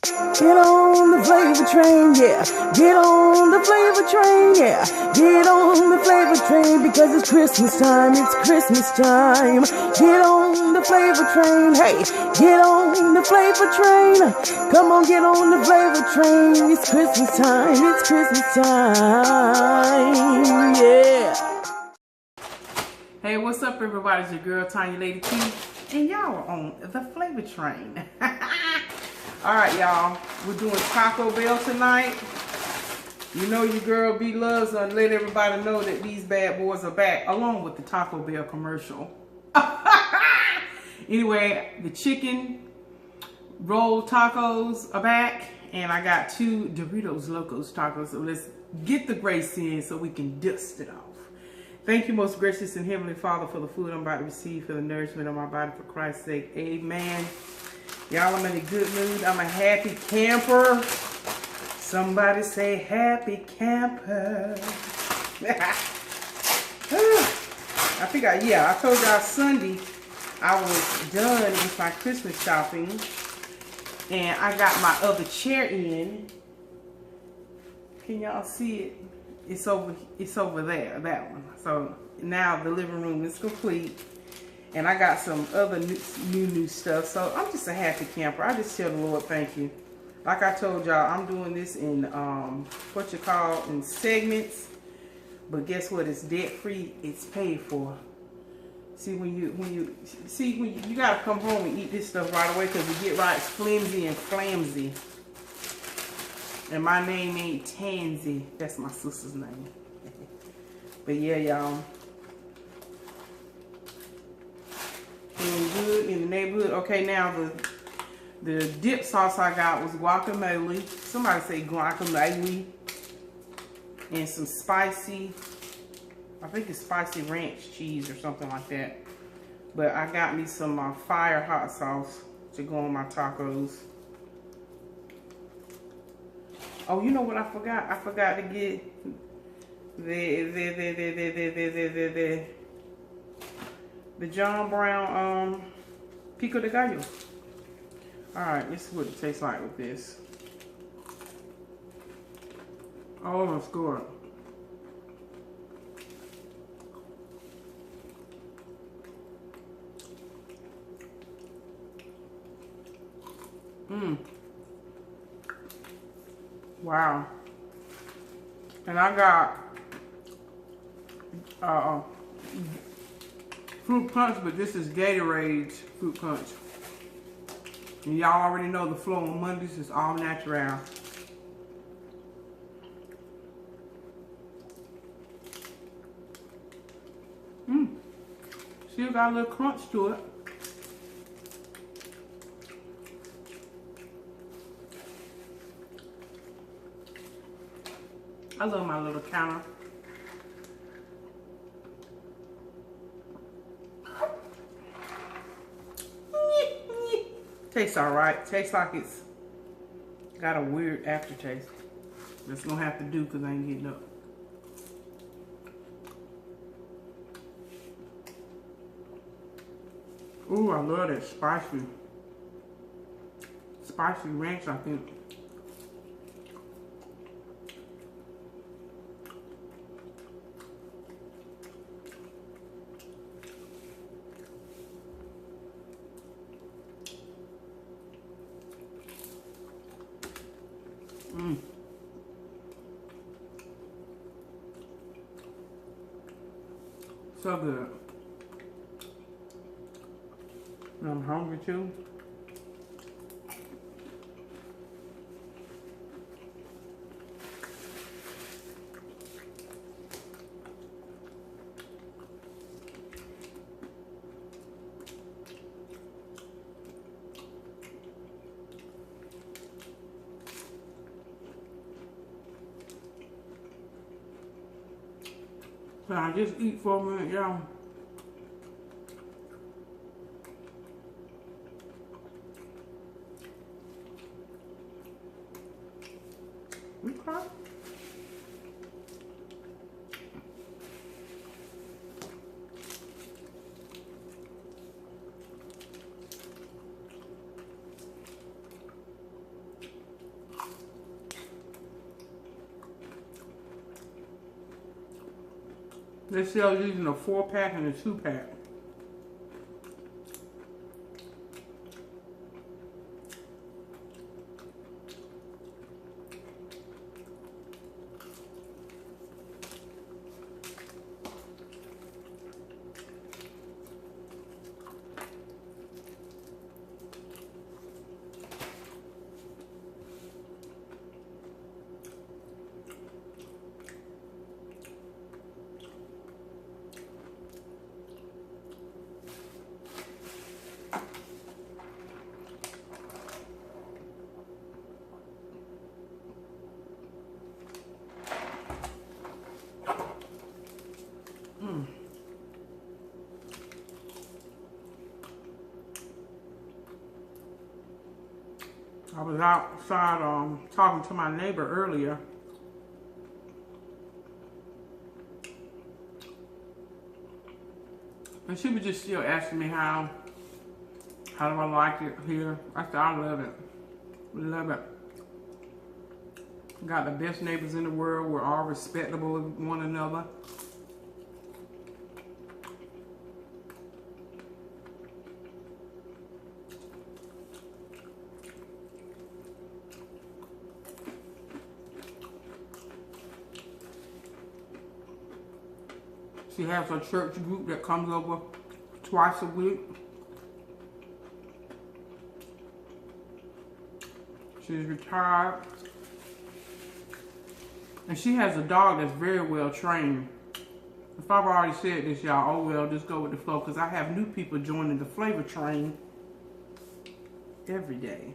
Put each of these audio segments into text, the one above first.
Get on the flavor train, yeah. Get on the flavor train, yeah. Get on the flavor train because it's Christmas time. It's Christmas time. Get on the flavor train, hey. Get on the flavor train. Come on, get on the flavor train. It's Christmas time. It's Christmas time, yeah. Hey, what's up, everybody? It's your girl Tonya, Lady T, and y'all are on the Flavor Train. All right, y'all, we're doing Taco Bell tonight. You know your girl B loves to let everybody know that these bad boys are back, along with the Taco Bell commercial. Anyway, the chicken roll tacos are back, and I got 2 Doritos Locos tacos. So let's get the grace in so we can dust it off. Thank you, most gracious and heavenly Father, for the food I'm about to receive, for the nourishment of my body, for Christ's sake. Amen. Y'all, I'm in a good mood. I'm a happy camper. Somebody say happy camper. I told y'all Sunday I was done with my Christmas shopping, and I got my other chair in. Can y'all see it? It's over there, that one. So now the living room is complete. And I got some other new stuff. So I'm just a happy camper. I just tell the Lord thank you. Like I told y'all, I'm doing this in in segments. But guess what? It's debt free. It's paid for. See, when you gotta come home and eat this stuff right away, because it get right flimsy and flamsy. And my name ain't Tansy. That's my sister's name. But yeah, y'all. Feeling good in the neighborhood. Okay, now the dip sauce I got was guacamole. Somebody say guacamole. And some spicy, I think it's spicy ranch cheese or something like that. But I got me some fire hot sauce to go on my tacos. Oh, you know what I forgot? I forgot to get the John Brown pico de gallo. Alright, this is what it tastes like with this. Oh, let's go. Wow. And I got fruit punch, but this is Gatorade's fruit punch. And y'all already know the flow on Mondays is all natural. Still got a little crunch to it. I love my little counter. Tastes alright. Tastes like it's got a weird aftertaste. That's gonna have to do because I ain't getting up. Ooh, I love that spicy ranch, I think. So good. And I'm hungry too. So I just eat for a minute, y'all. Okay. They sell these in a 4-pack and a 2-pack. I was outside talking to my neighbor earlier. And she was just still asking me how do I like it here. I said, I love it. Love it. Got the best neighbors in the world. We're all respectable of one another. She has a church group that comes over twice a week. She's retired. And she has a dog that's very well trained. If I've already said this, y'all, oh well, just go with the flow, because I have new people joining the Flavor Train every day.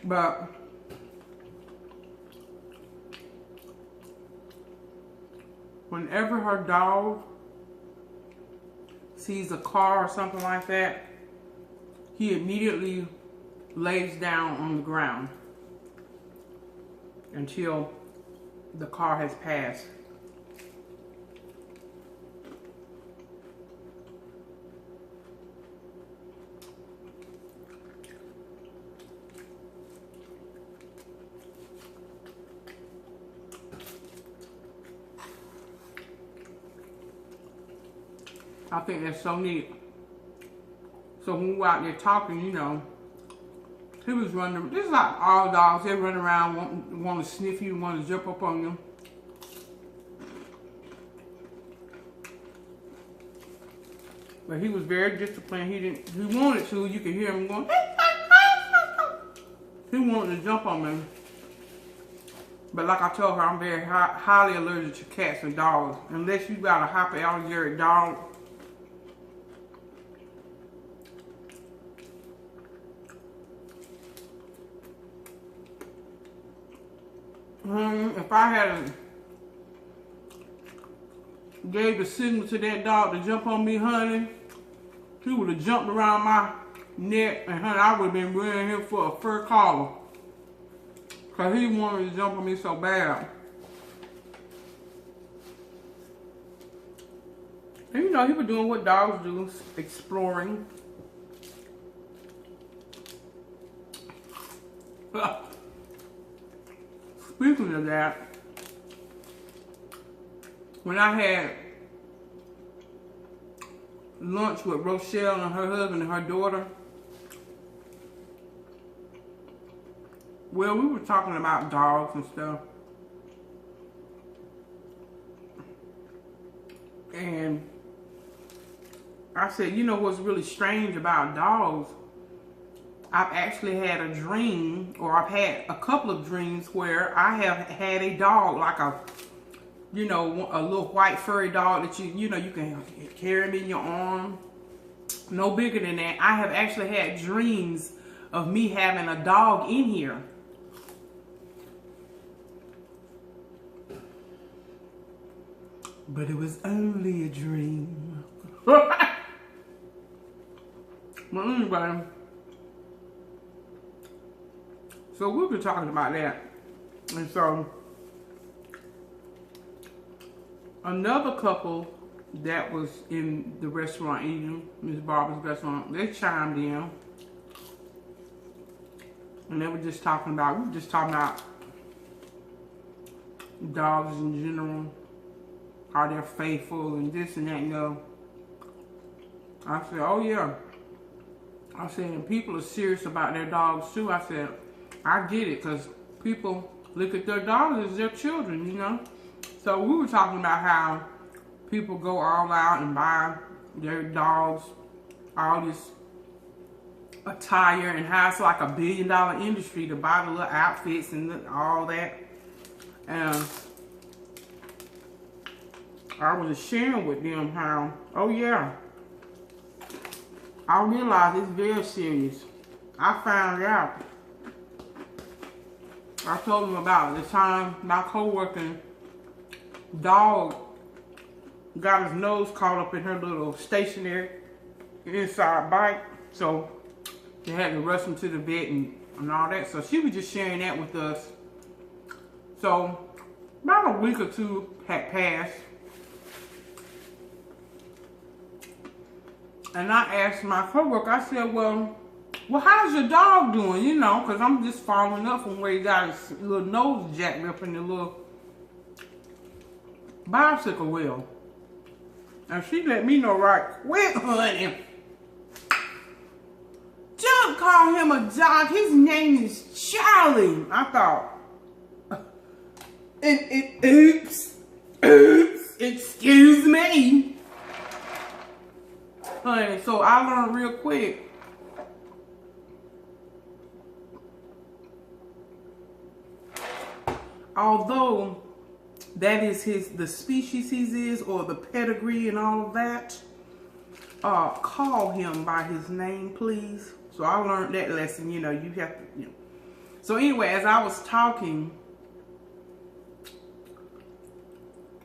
But whenever her dog sees a car or something like that, he immediately lays down on the ground until the car has passed. I think that's so neat. So when we were out there talking, you know, he was running. This is like all dogs. They run around, want to sniff you, want to jump up on you. But he was very disciplined. He wanted to. You could hear him going. He wanted to jump on me. But like I told her, I'm very highly allergic to cats and dogs. Unless you got a hypoallergenic dog. If I had gave the signal to that dog to jump on me, honey, he would have jumped around my neck, and honey, I would have been wearing him for a fur collar. Because he wanted to jump on me so bad. And you know, he was doing what dogs do, exploring. Speaking of that, when I had lunch with Rochelle and her husband and her daughter, well, we were talking about dogs and stuff. And I said, you know what's really strange about dogs? I've actually had a dream, or I've had a couple of dreams where I have had a dog, like a, you know, a little white furry dog that you know, you can carry him in your arm. No bigger than that. I have actually had dreams of me having a dog in here. But it was only a dream. But anyway, so we were talking about that. And so another couple that was in the restaurant eating, Miss Barbara's restaurant, they chimed in. And they were just talking about, we were just talking about dogs in general. are they faithful and this and that, you know. I said, oh yeah. I said, and people are serious about their dogs too. I said, I get it, because people look at their dogs as their children, you know. So we were talking about how people go all out and buy their dogs all this attire, and how it's like $1 billion industry to buy the little outfits and all that. And I was sharing with them how, oh yeah, I realized it's very serious. I found out. I told them about the time my co-worker dog got his nose caught up in her little stationary inside bite. So they had to rush him to the vet and all that. So she was just sharing that with us. So about a week or two had passed. And I asked my coworker, I said, well, how's your dog doing? You know, because I'm just following up from where he got his little nose jacked up in the little bicycle wheel. And she let me know right quick, honey. Don't call him a dog. His name is Charlie. I thought, oops, excuse me. Honey, so I learned real quick. Although that is the species he is, or the pedigree and all of that, call him by his name, please. So I learned that lesson, you know, you have to, you know. So anyway, as I was talking,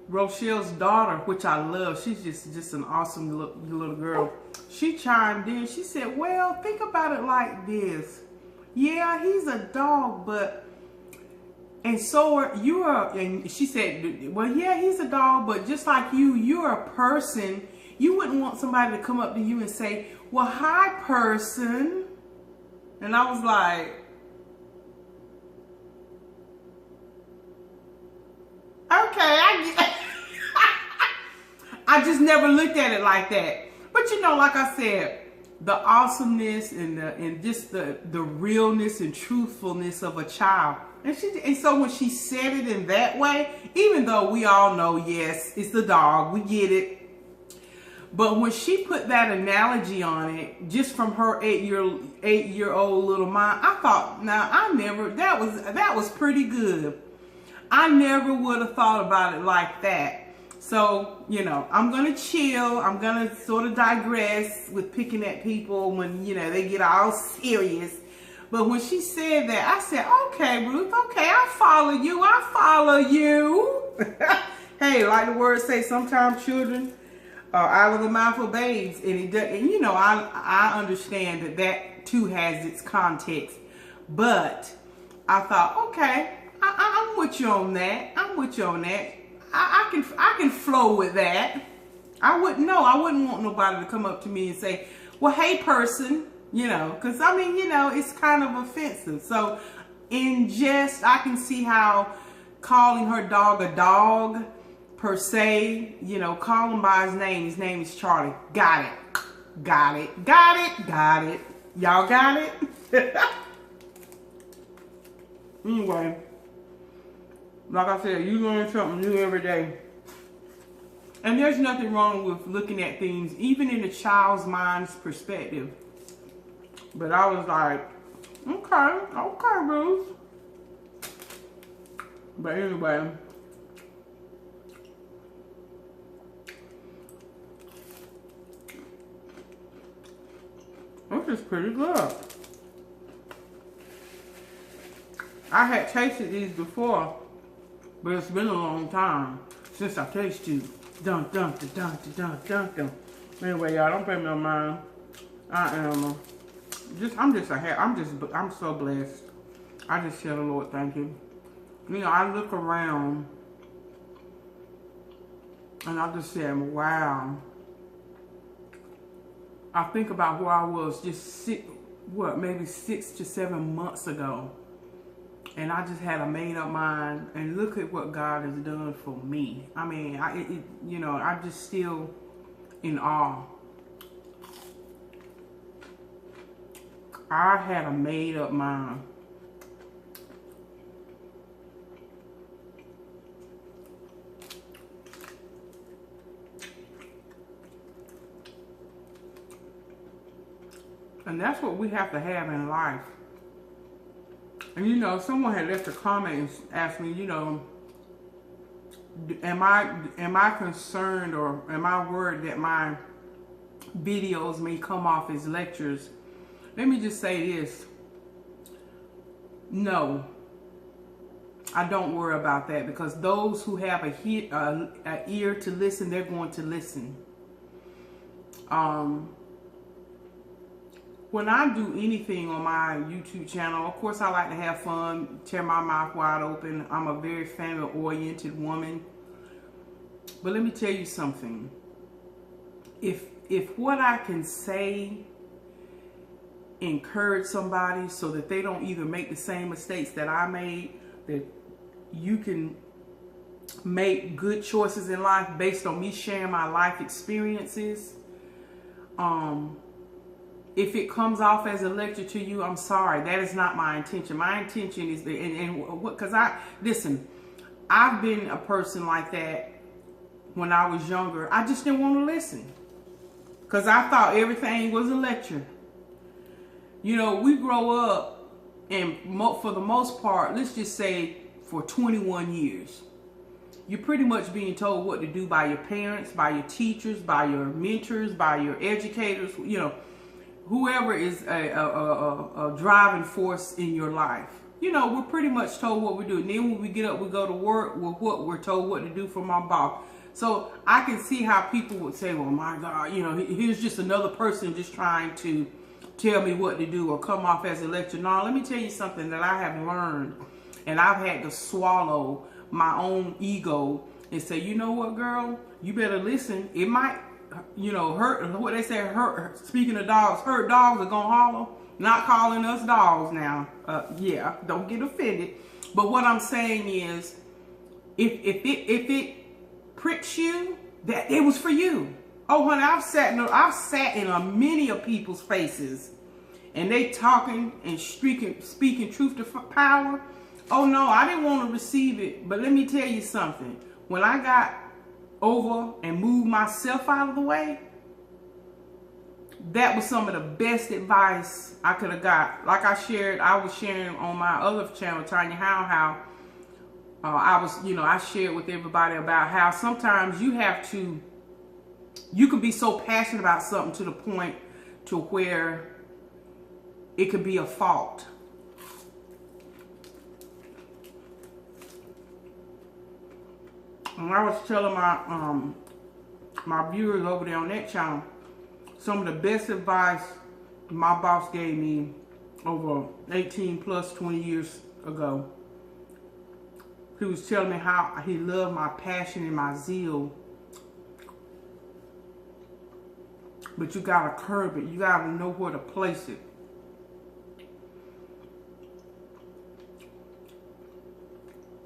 Rochelle's daughter, which I love, she's just an awesome little girl. She chimed in. She said, well, think about it like this. Yeah, he's a dog, but, and so and she said, well, yeah, he's a dog, but just like you're a person. You wouldn't want somebody to come up to you and say, well, hi, person. And I was like, okay, I just never looked at it like that. But you know, like I said, the awesomeness and just the realness and truthfulness of a child. And so when she said it in that way, even though we all know, yes, it's the dog, we get it. But when she put that analogy on it, just from her 8-year-old little mind, I thought, now that was pretty good. I never would have thought about it like that. So, you know, I'm going to chill. I'm going to sort of digress with picking at people when, you know, they get all serious. But when she said that, I said, okay, Ruth, okay, I follow you. I follow you. Hey, like the words say, sometimes children are out of the mouth of babes. And you know, I understand that too has its context. But I thought, okay, I'm with you on that. I'm with you on that. I can flow with that. I wouldn't want nobody to come up to me and say, well, hey, person, you know, because I mean, you know, it's kind of offensive. So in jest, I can see how calling her dog a dog per se, you know, call him by his name is Charlie. Got it. Got it. Got it. Got it. Y'all got it? Anyway, like I said, you learn something new every day. And there's nothing wrong with looking at things, even in a child's mind's perspective. But I was like, okay, Ruth. But anyway, this is pretty good. I had tasted these before, but it's been a long time since I tasted you. Dun dun dun dun dun dun dun. Anyway, y'all, don't pay me no mind. I'm so blessed. I just tell the Lord, thank you. You know, I look around and I just say, wow. I think about where I was just maybe 6 to 7 months ago. And I just had a made up mind, and look at what God has done for me. I mean, you know, I'm just still in awe. I had a made up mind. And that's what we have to have in life. And you know, someone had left a comment and asked me, you know, am I concerned or am I worried that my videos may come off as lectures? Let me just say this. No, I don't worry about that, because those who have an ear to listen, they're going to listen. When I do anything on my YouTube channel, of course I like to have fun, tear my mouth wide open. I'm a very family-oriented woman. But let me tell you something. If what I can say encourage somebody so that they don't either make the same mistakes that I made, that you can make good choices in life based on me sharing my life experiences, if it comes off as a lecture to you, I'm sorry. That is not my intention. My intention is because listen, I've been a person like that when I was younger. I just didn't want to listen because I thought everything was a lecture. You know, we grow up, and for the most part, let's just say for 21 years, you're pretty much being told what to do by your parents, by your teachers, by your mentors, by your educators, you know, whoever is a driving force in your life. You know, we're pretty much told what we do. And then when we get up, we go to work with what we're told what to do from our boss. So I can see how people would say, well, my God, you know, here's just another person just trying to tell me what to do or come off as a lecture. No, let me tell you something that I have learned, and I've had to swallow my own ego and say, you know what, girl, you better listen. It might, you know, hurt, what they say, hurt, speaking of dogs, hurt dogs are gonna holler. Not calling us dogs now. Yeah, don't get offended. But what I'm saying is, if it pricks you, that it was for you. Oh, honey, I've sat in many of people's faces, and they talking and speaking truth to power. Oh no, I didn't want to receive it. But let me tell you something. When I got over and moved myself out of the way, that was some of the best advice I could have got. Like I was sharing on my other channel, Tonya, how I shared with everybody about how sometimes you can be so passionate about something to the point to where it could be a fault. And I was telling my viewers over there on that channel, some of the best advice my boss gave me over 18 plus 20 years ago. He was telling me how he loved my passion and my zeal. But you gotta curb it. You gotta know where to place it.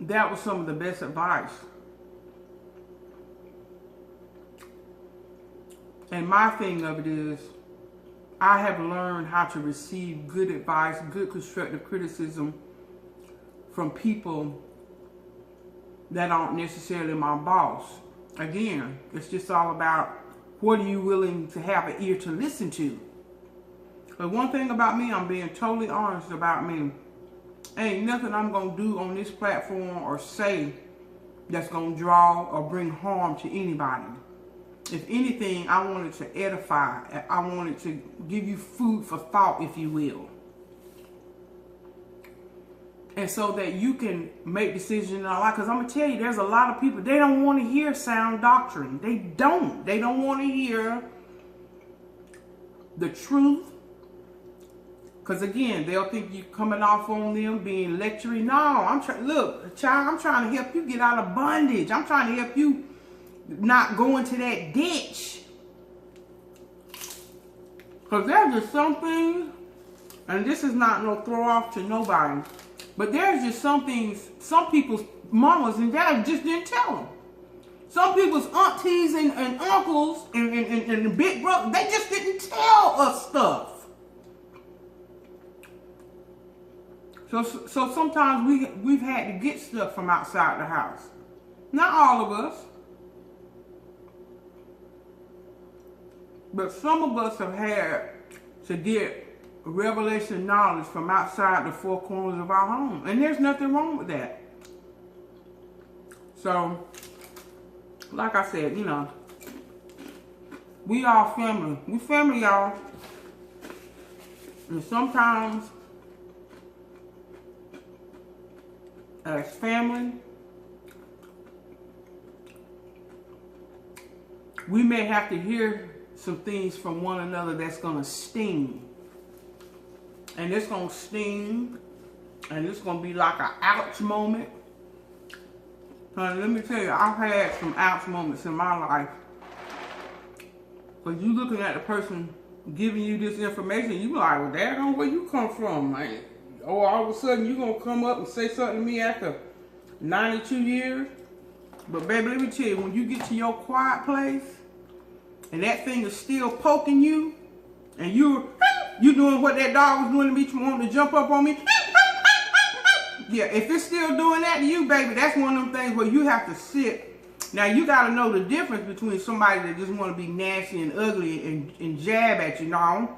That was some of the best advice. And my thing of it is, I have learned how to receive good advice, good constructive criticism from people that aren't necessarily my boss. Again, it's just all about what are you willing to have an ear to listen to. But one thing about me, I'm being totally honest about me. Ain't nothing I'm going to do on this platform or say that's going to draw or bring harm to anybody. If anything, I wanted to edify. I wanted to give you food for thought, if you will. And so that you can make decisions in our life. Because I'm going to tell you, there's a lot of people, they don't want to hear sound doctrine. They don't. They don't want to hear the truth. Because again, they'll think you're coming off on them, being lecturing. No, look, child, I'm trying to help you get out of bondage. I'm trying to help you not go into that ditch. Because there's just some things, and this is not no throw off to nobody. But there's just some things, some people's mamas and dads just didn't tell them. Some people's aunties and uncles and big brothers, they just didn't tell us stuff. So sometimes we've had to get stuff from outside the house. Not all of us. But some of us have had to get revelation knowledge from outside the four corners of our home. And there's nothing wrong with that. So, like I said, you know, we all family. We family, y'all. And sometimes, as family, we may have to hear some things from one another that's going to sting. And it's going to sting. And it's going to be like an ouch moment. Honey, let me tell you, I've had some ouch moments in my life. But you looking at the person giving you this information, you be like, well, daggone, where you come from? Like, oh, all of a sudden you going to come up and say something to me after 92 years? But baby, let me tell you, when you get to your quiet place, and that thing is still poking you, and you doing what that dog was doing to me, wanting to jump up on me. Yeah, if it's still doing that to you, baby, that's one of them things where you have to sit. Now, you got to know the difference between somebody that just want to be nasty and ugly and jab at you. No,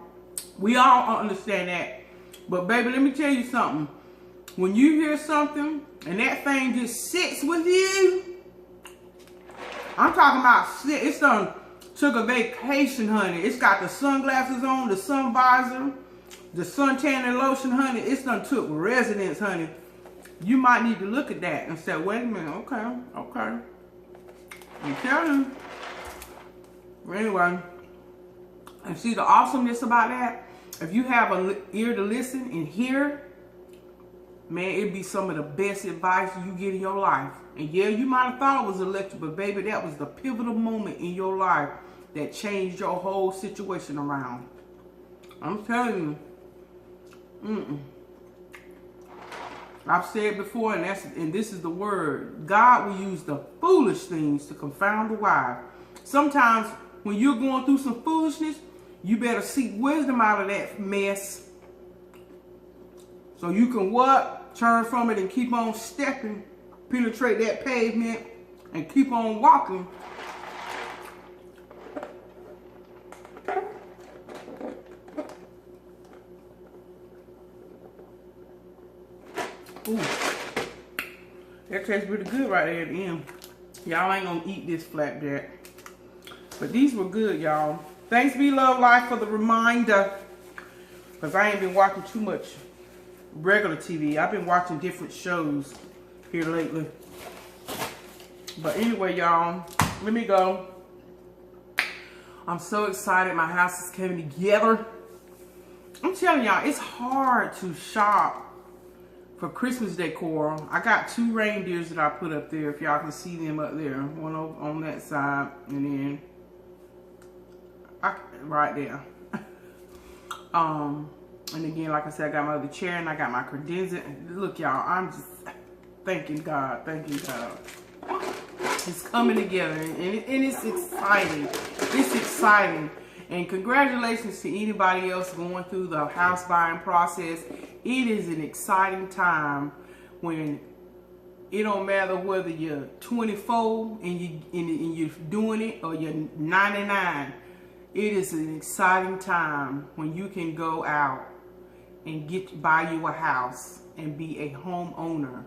we all understand that. But, baby, let me tell you something. When you hear something and that thing just sits with you, I'm talking about sit. It's done took a vacation, honey. It's got the sunglasses on, the sun visor, the suntan and lotion, honey. It's done took residence, honey. You might need to look at that and say, wait a minute, okay. I'm telling you. Anyway, and see the awesomeness about that? If you have an ear to listen and hear, man, it'd be some of the best advice you get in your life. And yeah, you might have thought it was a lecture, but baby, that was the pivotal moment in your life that changed your whole situation around. I'm telling you. I've said before, and this is the word. God will use the foolish things to confound the wise. Sometimes when you're going through some foolishness, you better seek wisdom out of that mess. So you can what? Turn from it and keep on stepping, penetrate that pavement, and keep on walking. Ooh, that tastes pretty good right there at the end. Y'all ain't gonna eat this flapjack, but these were good, y'all. Thanks be Love Life for the reminder, because I ain't been watching too much regular TV. I've been watching different shows here lately. But anyway, y'all, let me go. I'm so excited. My house is coming together. I'm telling y'all, it's hard to shop for Christmas decor. I got 2 reindeers that I put up there, if y'all can see them up there. One over on that side, and then right there. And again, like I said, I got my other chair and I got my credenza. Look, y'all, I'm just thanking God, thanking God. It's coming together, and it's exciting. It's exciting. And congratulations to anybody else going through the house buying process. It is an exciting time when it don't matter whether you're 24 and you're doing it or you're 99. It is an exciting time when you can go out and buy you a house and be a homeowner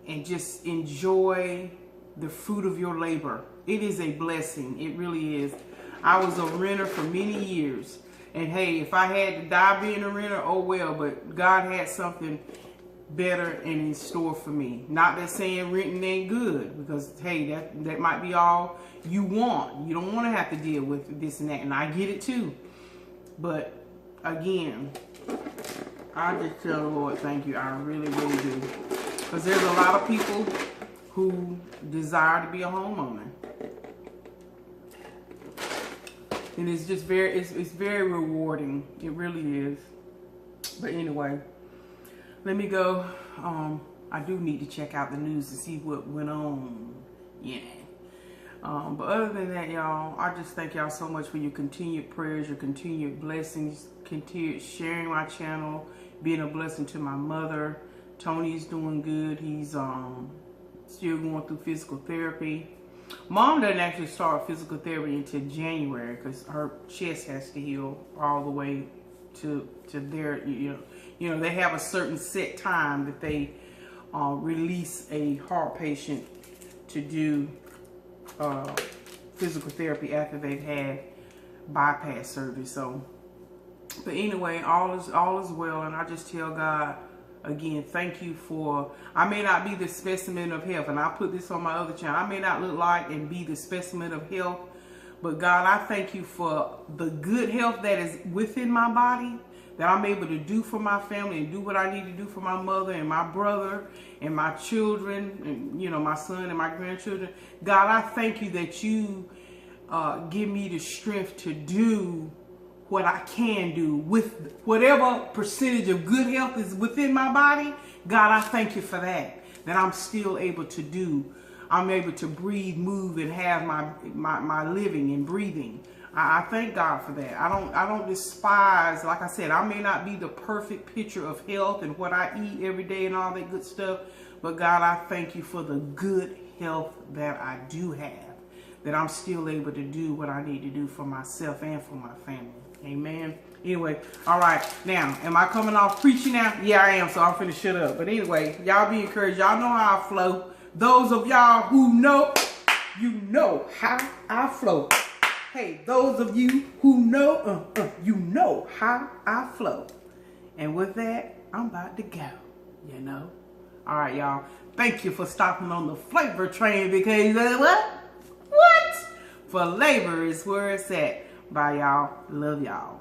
and just enjoy the fruit of your labor. It is a blessing. It really is. I was a renter for many years. And hey, if I had to die being a renter, oh well, but God had something better and in store for me. Not that saying renting ain't good, because hey, that might be all you want. You don't want to have to deal with this and that, and I get it too. But again, I just tell the Lord thank you. I really, really do. Because there's a lot of people who desire to be a homeowner. And it's just very, it's very rewarding. It really is. But anyway, let me go. I do need to check out the news to see what went on. Yeah. But other than that, y'all, I just thank y'all so much for your continued prayers, your continued blessings, continued sharing my channel, being a blessing to my mother. Tony's doing good. He's still going through physical therapy. Mom doesn't actually start physical therapy until January because her chest has to heal all the way to their, you know, they have a certain set time that they release a heart patient to do physical therapy after they've had bypass surgery. So, but anyway, all is well, and I just tell God again, thank you for, I may not be the specimen of health, and I put this on my other channel, I may not look like and be the specimen of health, but God, I thank you for the good health that is within my body, that I'm able to do for my family and do what I need to do for my mother and my brother and my children and, you know, my son and my grandchildren. God, I thank you that you give me the strength to do what I can do with whatever percentage of good health is within my body. God, I thank you for that I'm still able to do. I'm able to breathe, move, and have my living and breathing. I thank God for that. I don't despise, like I said, I may not be the perfect picture of health and what I eat every day and all that good stuff, but God, I thank you for the good health that I do have, that I'm still able to do what I need to do for myself and for my family. Amen. Anyway, all right. Now, am I coming off preaching now? Yeah, I am, so I'm finna shut up. But anyway, y'all be encouraged. Y'all know how I flow. Those of y'all who know, you know how I flow. Hey, those of you who know, you know how I flow. And with that, I'm about to go, you know. All right, y'all. Thank you for stopping on the flavor train because you know what? What? Flavor is where it's at. Bye, y'all. Love y'all.